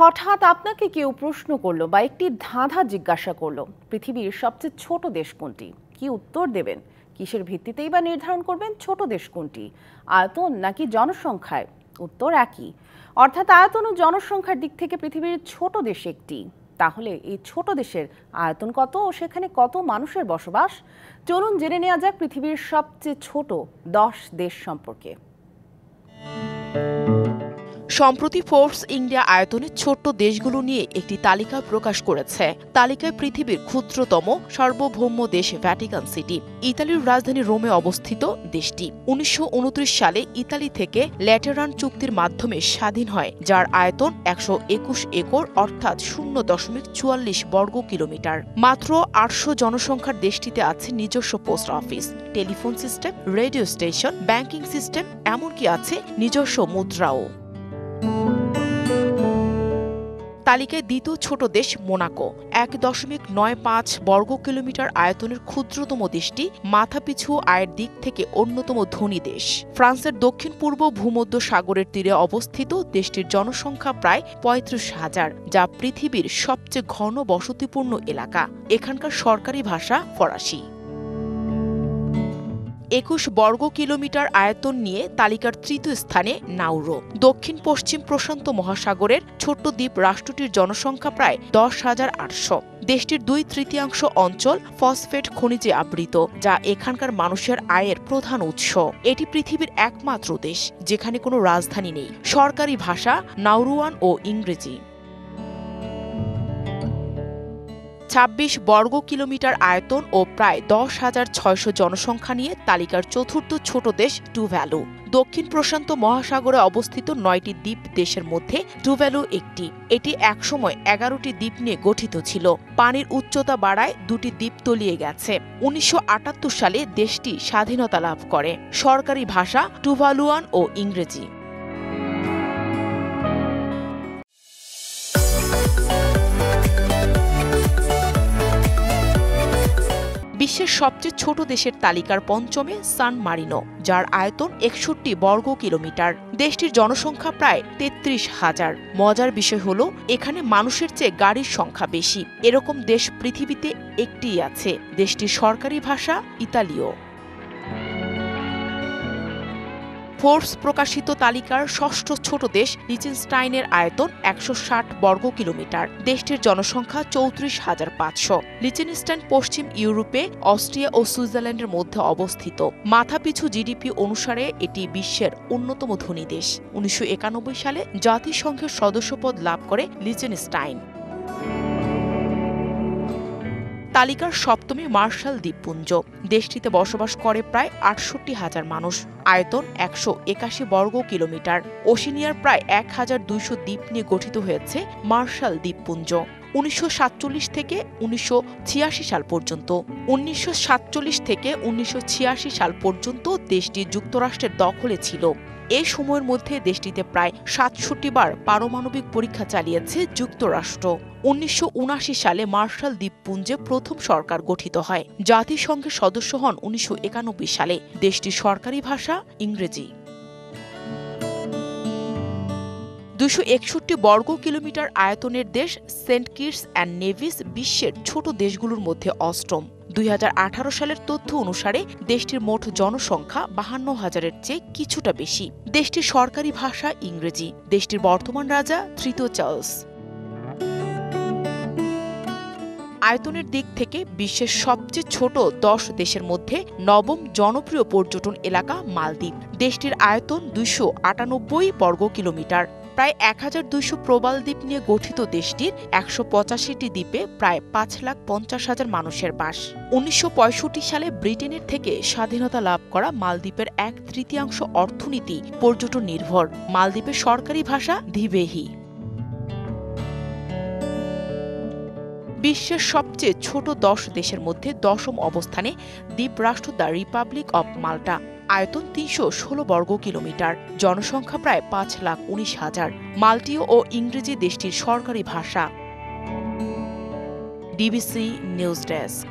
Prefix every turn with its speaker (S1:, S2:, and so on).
S1: হঠাৎ আপনাকে কেউ প্রশ্ন করলো বা একটি ধাঁধা জিজ্ঞাসা করলো, পৃথিবীর সবচেয়ে ছোট দেশ কোনটি? কি উত্তর দেবেন? কিসের ভিত্তিতেই বা নির্ধারণ করবেন ছোট দেশ কোনটি? আয়তন নাকি জনসংখ্যায়? উত্তর একই, অর্থাৎ আয়তন ও জনসংখ্যার দিক থেকে পৃথিবীর ছোট দেশ একটি। তাহলে এই ছোট দেশের আয়তন কত ও সেখানে কত মানুষের বসবাস? চলুন জেনে নেওয়া যাক পৃথিবীর সবচেয়ে ছোট 10 দেশ সম্পর্কে।
S2: সম্প্রতি ফোর্বস ইন্ডিয়া আয়তনের ছোট্ট দেশগুলো নিয়ে একটি তালিকা প্রকাশ করেছে। তালিকায় পৃথিবীর ক্ষুদ্রতম সার্বভৌম দেশ ভ্যাটিকান সিটি। ইতালির রাজধানী রোমে অবস্থিত দেশটি 1929 সালে ইতালি থেকে ল্যাটেরান চুক্তির মাধ্যমে স্বাধীন হয়, যার আয়তন 121 একর অর্থাৎ 0.44 বর্গ কিলোমিটার। মাত্র 800 জনসংখ্যার দেশটিতে আছে নিজস্ব post office, telephone system, radio station, banking system, এমনকি আছে নিজস্ব মুদ্রাও। তালিকায় দ্বিতীয় ছোট দেশ মোনাকো, 1.95 বর্গ কিলোমিটার আয়তনের ক্ষুদ্রতম দেশটি, মাথাপিছু আয়ের দিক থেকে অন্যতম ধনী দেশ। ফ্রান্সের দক্ষিণ পূর্ব ভূমধ্য সাগরের তীরে অবস্থিত দেশটির জনসংখ্যা প্রায় 35,000, যা পৃথিবীর সবচেয়ে ঘন বসতিপূর্ণ এলাকা। এখানকার সরকারি ভাষা ফরাসি। 21 বর্গ কিলোমিটার আয়তন নিয়ে তালিকার তৃতীয় স্থানে নাউরু। দক্ষিণ পশ্চিম প্রশান্ত মহাসাগরের ছোট্ট দ্বীপ রাষ্ট্রটির জনসংখ্যা প্রায় 10,800। দেশটির 2/3 অঞ্চল ফসফেট খনিজে আবৃত, যা এখানকার মানুষের আয়ের প্রধান উৎস। এটি পৃথিবীর একমাত্র দেশ যেখানে কোনো রাজধানী নেই। সরকারি ভাষা নাউরুয়ান ও ইংরেজি। 26 বর্গ কিলোমিটার আয়তন ও প্রায় 10,600 জনসংখ্যা নিয়ে তালিকার চতুর্থ ছোট দেশ টুভ্যালু। দক্ষিণ প্রশান্ত মহাসাগরে অবস্থিত 9টি দ্বীপ দেশের মধ্যে টুভ্যালু একটি। এটি একসময় 11টি দ্বীপ নিয়ে গঠিত ছিল। পানির উচ্চতা বাড়ায় 2টি দ্বীপ তলিয়ে গেছে। 1978 সালে দেশটি স্বাধীনতা লাভ করে। সরকারি ভাষা টুভালুয়ান ও ইংরেজি। বিশ্বের সবচেয়ে ছোট দেশের তালিকার পঞ্চমে সান মারিনো, যার আয়তন 61 বর্গ কিলোমিটার। দেশটির জনসংখ্যা প্রায় 33,000। মজার বিষয় হলো এখানে মানুষের চেয়ে গাড়ির সংখ্যা বেশি। এরকম দেশ পৃথিবীতে একটিই আছে। দেশটির সরকারি ভাষা ইতালীয়। ফোর্বস প্রকাশিত তালিকার ষষ্ঠ ছোট দেশ লিচেনস্টাইনের আয়তন 160 বর্গ কিলোমিটার। দেশটির জনসংখ্যা 34,500। লিচেনস্টাইন পশ্চিম ইউরোপে অস্ট্রিয়া ও সুইজারল্যান্ডের মধ্যে অবস্থিত। মাথাপিছু জিডিপি অনুসারে এটি বিশ্বের অন্যতম ধনী দেশ। 1991 সালে জাতিসংঘের সদস্যপদ লাভ করে লিচেনস্টাইন। তালিকার সপ্তমে মার্শাল দ্বীপপুঞ্জ। দেশটিতে বসবাস করে প্রায় 68,000 মানুষ। আয়তন 181 বর্গ কিলোমিটার। ওশেনিয়ার প্রায় 1,200 দ্বীপ নিয়ে গঠিত হয়েছে মার্শাল দ্বীপপুঞ্জ। 1947 থেকে 1986 সাল পর্যন্ত 1986 সাল পর্যন্ত দেশটি যুক্তরাষ্ট্রের দখলে ছিল। এ সময়ের মধ্যে দেশটিতে প্রায় 67 বার পারমাণবিক পরীক্ষা চালিয়েছে যুক্তরাষ্ট্র। 1979 সালে মার্শাল দ্বীপপুঞ্জে প্রথম সরকার গঠিত হয়। জাতিসংঘের সদস্য হন 1991 সালে। দেশটির সরকারি ভাষা ইংরেজি। 261 বর্গ কিলোমিটার আয়তনের দেশ সেন্ট কিটস অ্যান্ড নেভিস বিশ্বের ছোট দেশগুলোর মধ্যে অষ্টম। 2018 সালের তথ্য অনুসারে দেশটির মোট জনসংখ্যা 52,000-এর চেয়ে কিছুটা বেশি। দেশটির সরকারি ভাষা ইংরেজি। দেশটির বর্তমান রাজা তৃতীয় চার্লস। আয়তনের দিক থেকে বিশ্বের সবচেয়ে ছোট 10 দেশের মধ্যে নবম জনপ্রিয় পর্যটন এলাকা মালদ্বীপ। দেশটির আয়তন 298 বর্গ কিলোমিটার। প্রায় 1,200 প্রবাল দ্বীপ নিয়ে গঠিত দেশটির 185টি দ্বীপে প্রায় 5,50,000 মানুষের বাস। 1965 সালে ব্রিটেনের থেকে স্বাধীনতা লাভ করা মালদ্বীপের 1/3 অর্থনীতি পর্যটন নির্ভর। মালদ্বীপের সরকারি ভাষা ধিবেহি। বিশ্বের সবচেয়ে ছোট 10 দেশের মধ্যে 10ম অবস্থানে দ্বীপরাষ্ট্র দ্য রিপাবলিক অব মাল্টা। আয়তন 316 বর্গ কিলোমিটার। জনসংখ্যা প্রায় 5,19,000। মাল্টীয় ও ইংরেজি দেশটির সরকারি ভাষা। DBC news desk.